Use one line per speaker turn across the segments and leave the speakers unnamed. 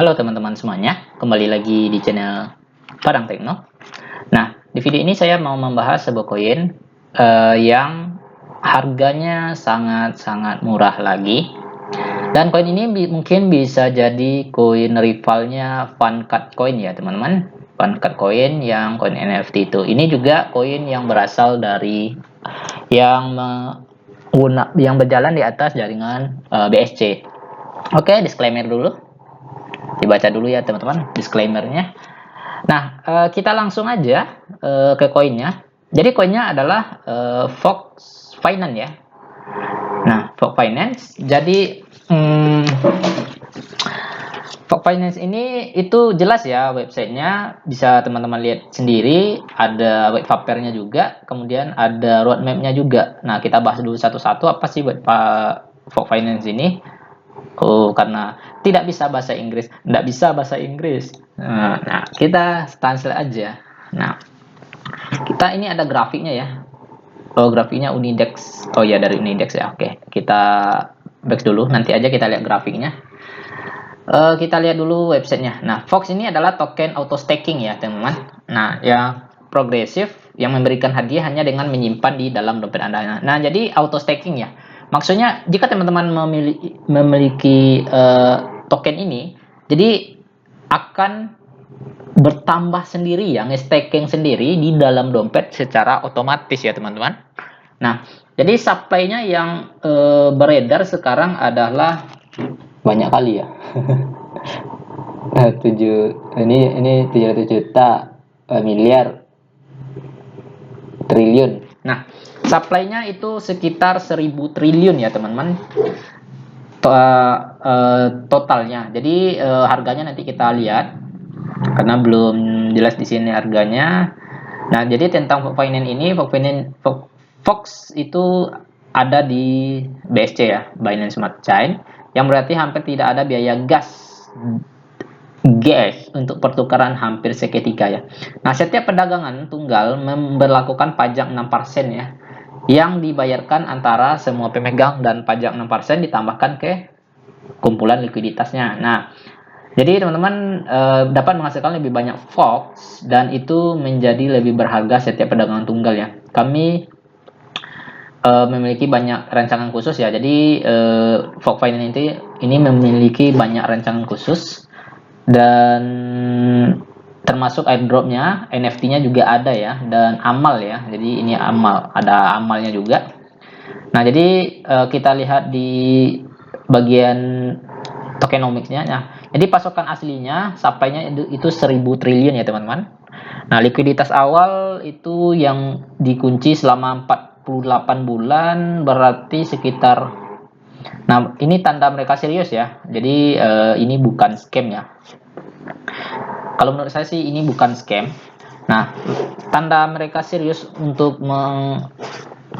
Halo teman-teman semuanya, kembali lagi di channel Padang Tekno. Nah, di video ini saya mau membahas sebuah koin yang harganya sangat-sangat murah lagi. Dan koin ini mungkin bisa jadi koin rivalnya Funcut Coin ya teman-teman. Funcut Coin yang koin NFT itu. Ini juga koin yang berasal dari yang yang berjalan di atas jaringan BSC. Oke, disclaimer dulu. Dibaca dulu ya teman-teman disclaimernya. Nah, kita langsung aja ke koinnya. Jadi koinnya adalah Fox Finance ya. Nah, Fox Finance. Jadi Fox Finance ini itu jelas ya websitenya, bisa teman-teman lihat sendiri. Ada white papernya juga, kemudian ada roadmapnya juga. Nah, kita bahas dulu satu-satu apa sih Fox Finance ini. Oh, karena tidak bisa bahasa Inggris, tidak bisa bahasa Inggris. Nah, kita translate aja. Nah, kita ini ada grafiknya ya. Oh, grafiknya Unidex. Oh ya, dari Unidex ya. Oke, kita back dulu. Nanti aja kita lihat grafiknya. Kita lihat dulu websitenya. Nah, Fox ini adalah token auto staking ya, teman-teman. Nah, ya progresif yang memberikan hadiah hanya dengan menyimpan di dalam dompet Anda. Nah, jadi auto staking ya. Maksudnya jika teman-teman memiliki token ini, jadi akan bertambah sendiri ya, nge-staking sendiri di dalam dompet secara otomatis ya teman-teman. Nah, jadi supply-nya yang beredar sekarang adalah banyak kali ya. 700 juta miliar triliun. Nah, supply-nya itu sekitar 1000 triliun ya teman-teman, totalnya. Jadi harganya nanti kita lihat karena belum jelas di sini harganya. Nah, jadi tentang Fox Finance ini, Fox itu ada di BSC ya, Binance Smart Chain, yang berarti hampir tidak ada biaya gas untuk pertukaran hampir seketika ya. Nah, setiap perdagangan tunggal memberlakukan pajak 6% ya, yang dibayarkan antara semua pemegang, dan pajak 6% ditambahkan ke kumpulan likuiditasnya. Nah, jadi teman-teman dapat menghasilkan lebih banyak Fox dan itu menjadi lebih berharga setiap perdagangan tunggal ya. Kami memiliki banyak rancangan khusus ya. Jadi Fox Finance ini memiliki banyak rancangan khusus dan termasuk airdropnya, NFT-nya juga ada ya, dan amal ya. Jadi ini amal, ada amalnya juga. Nah, jadi kita lihat di bagian tokenomicsnya. Nah, jadi pasokan aslinya supply-nya itu 1000 triliun ya teman-teman. Nah, likuiditas awal itu yang dikunci selama 48 bulan berarti sekitar. Nah, ini tanda mereka serius ya. Jadi ini bukan scam ya. Kalau menurut saya sih ini bukan scam. Nah, tanda mereka serius untuk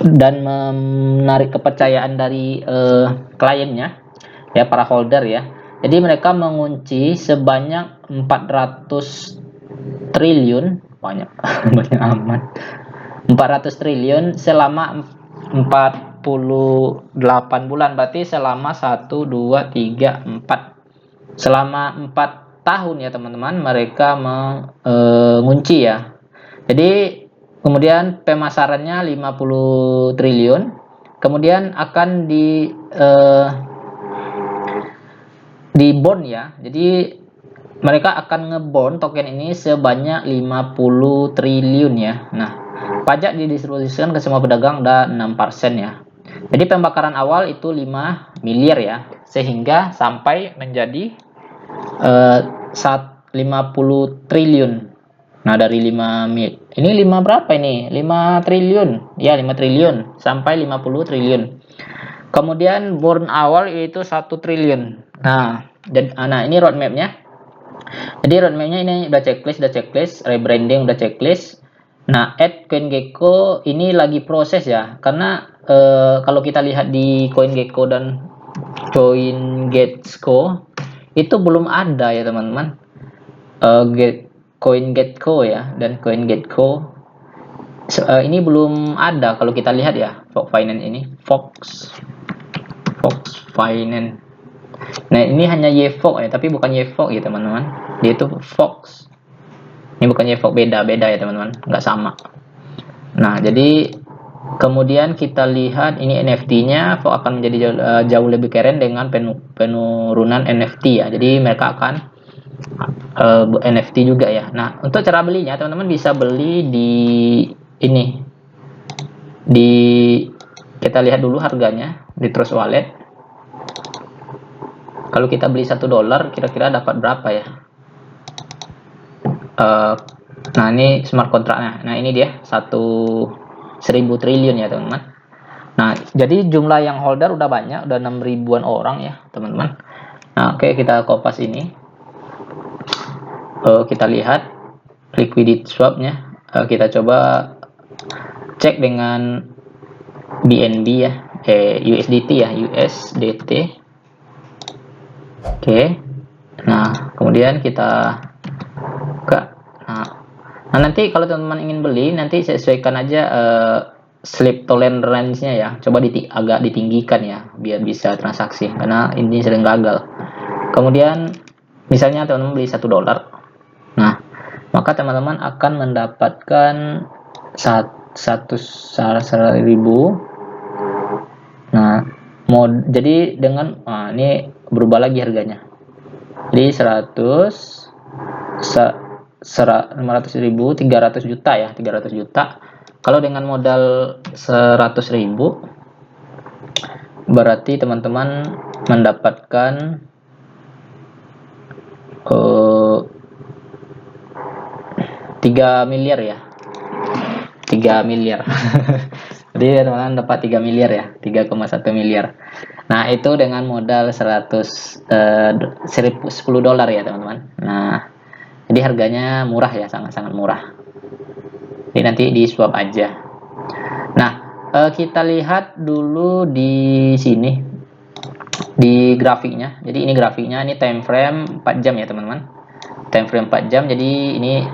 dan menarik kepercayaan dari kliennya ya, para holder ya. Jadi mereka mengunci sebanyak 400 triliun, banyak banyak amat. 400 triliun selama 48 bulan, berarti selama 1 2 3 4, selama 4 tahun ya teman-teman mereka mengunci ya. Jadi kemudian pemasarannya 50 triliun, kemudian akan di bond ya. Jadi mereka akan ngebond token ini sebanyak 50 triliun ya. Nah, pajak didistribusikan ke semua pedagang dan 6% ya. Jadi pembakaran awal itu 5 miliar ya, sehingga sampai menjadi 50 triliun. Nah, dari 5 ini 5 berapa ini? 5 triliun. Ya, 5 triliun sampai 50 triliun. Kemudian burn awal yaitu 1 triliun. Nah, ini roadmapnya. Jadi roadmapnya ini udah checklist, rebranding udah checklist. Nah, add CoinGecko ini lagi proses ya, karena kalau kita lihat di CoinGecko dan CoinGecko itu belum ada ya teman-teman. CoinGecko ya dan CoinGecko ini belum ada kalau kita lihat ya. Fox Finance ini Fox Finance. Nah, ini hanya YFOX ya, tapi bukan YFOX ya teman-teman. Dia itu Fox. Ini bukan YFOX, beda ya teman-teman, nggak sama. Nah, jadi kemudian kita lihat ini NFT-nya akan menjadi jauh lebih keren dengan penurunan NFT ya. Jadi mereka akan NFT juga ya. Nah, untuk cara belinya teman-teman bisa beli di ini. Di kita lihat dulu harganya di Trust Wallet. Kalau kita beli $1 kira-kira dapat berapa ya? Nah, ini smart kontraknya. Nah, ini dia 1.000 triliun ya teman-teman. Nah, jadi jumlah yang holder udah banyak, udah 6 ribuan orang ya teman-teman. Nah, oke, kita kopas ini. Kita lihat liquidity swapnya. Kita coba cek dengan BNB ya, USDT ya, USDT. Oke. Nah, kemudian kita buka. Nah, nanti kalau teman-teman ingin beli, nanti sesuaikan aja slip tolerance-nya ya. Coba agak ditinggikan ya, biar bisa transaksi. Karena ini sering gagal. Kemudian, misalnya teman-teman beli $1. Nah, maka teman-teman akan mendapatkan 1.000. Nah, jadi dengan ini berubah lagi harganya. Jadi 500.000 300 juta ya, 300 juta. Kalau dengan modal 100.000 berarti teman-teman mendapatkan 3 miliar ya. 3 miliar. Jadi teman-teman dapat 3 miliar ya, 3,1 miliar. Nah, itu dengan modal $10 ya teman-teman. Nah, jadi harganya murah ya, sangat-sangat murah. Jadi nanti di swap aja. Nah, kita lihat dulu di sini di grafiknya. Jadi ini grafiknya, ini time frame 4 jam ya teman-teman. Time frame 4 jam. Jadi ini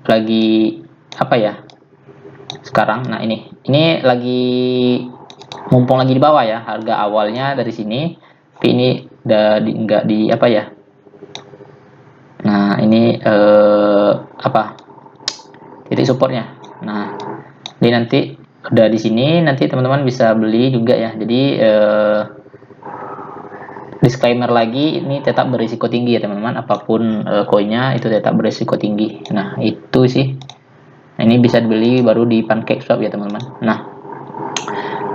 lagi apa ya? Sekarang. Nah, ini lagi mumpung lagi di bawah ya, harga awalnya dari sini, tapi ini udah nggak di apa ya. Nah, ini apa? Titik supportnya. Nah, ini nanti udah di sini, nanti teman-teman bisa beli juga ya. Jadi disclaimer lagi, ini tetap berisiko tinggi ya teman-teman. Apapun koinnya itu tetap berisiko tinggi. Nah, itu sih. Nah, ini bisa dibeli baru di PancakeSwap ya teman-teman. Nah,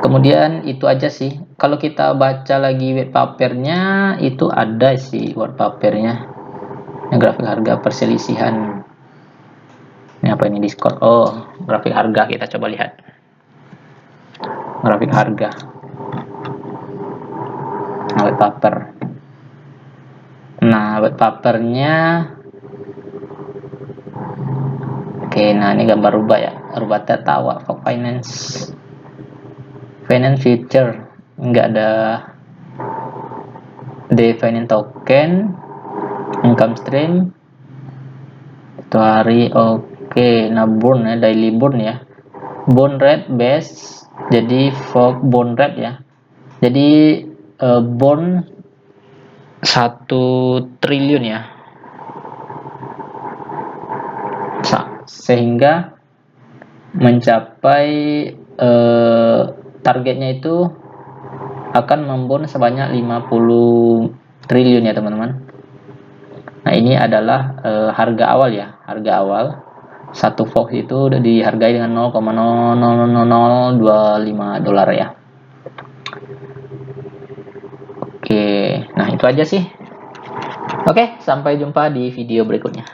kemudian itu aja sih. Kalau kita baca lagi white papernya, itu ada sih white papernya. Ini grafik harga perselisihan. Ini apa ini, Discord? Oh, grafik harga, kita coba lihat. Grafik harga. Nah, white paper. Nah, white papernya. Oke, nah ini gambar rubah ya. Rubah tertawa for finance future. Enggak ada definite token, income stream itu hari. Oke, nah burn ya, daily burn ya, burn rate base, jadi for burn rate ya, jadi burn 1 triliun ya, sehingga mencapai targetnya itu akan membon sebanyak 50 triliun ya teman-teman. Nah, ini adalah harga awal ya, harga awal. Satu Fox itu udah dihargai dengan $0,00025 ya. Oke, nah itu aja sih. Oke, sampai jumpa di video berikutnya.